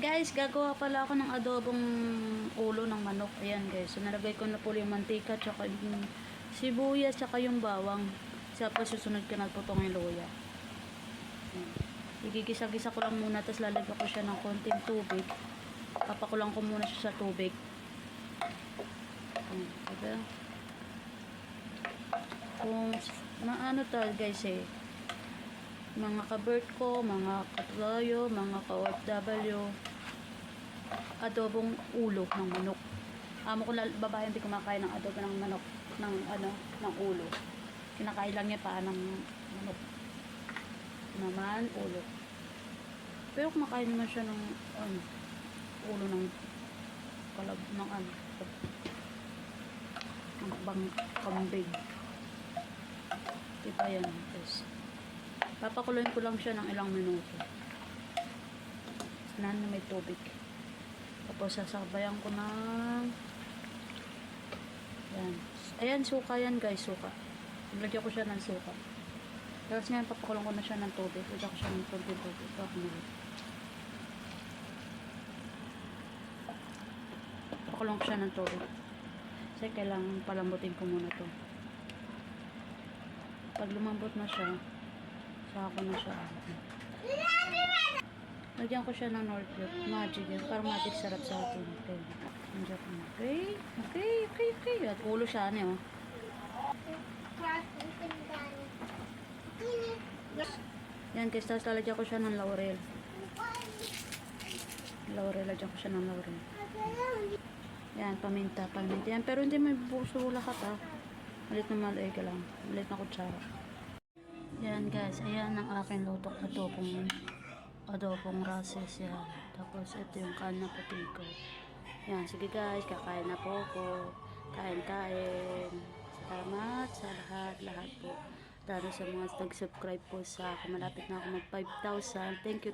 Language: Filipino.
Guys, gagawa pala ako ng adobong ulo ng manok. Ayan guys. So nalagay ko na po yung mantika, tsaka yung sibuyas, tsaka yung bawang. Tapos susunod ko na po itong luya. Igigisa-gisa ko lang muna, tapos lalagyan ko siya ng konting tubig. Papakulang ko muna siya sa tubig. Diba? Kung maano to guys mga ka-bird ko, mga katulayo, mga ka-OFW, adobong ulo ng manok. Amo ko babae hindi kumakain ng adobo ng manok, ng ulo. Kinakain lang niya paa ng manok. Naman ulo. Pero kumakain naman siya ng ulo ng kalab ng kambing. Diba yan guys. Papakuloyin ko lang siya ng ilang minuto. Na may tubig. Tapos sasabayan ko ng yan. Ayan, suka yan guys, suka. Lagyan ko siya ng suka. Tapos ngayon papakulong ko na siya ng tubig. Lagyan ko siya ng tubig. Papakulong ko siya ng tubig. Kasi kailangan palambutin ko muna to. Pag lumambot na siya, saka na siya. Lagyan ko siya ng Northwood Magic yan. Para magic sarap sa atin. Okay. Okay. At ulo siya niya. Yan guys, tapos lalagyan ko siya ng laurel. Lagyan ko siya ng laurel. Yan, paminta yan. Pero hindi may buso lahat Malit na maliit lang. Malit na kutsara. Yan guys, ayan ang aking lutok adobong rases yan. Tapos ito yung kanin na puti ko. Yan, sige guys, kakain na po ako. Kain. Salamat sa lahat po. Lalo sa mga nag-subscribe po sa akin. Malapit na ako mag 5,000. Thank you.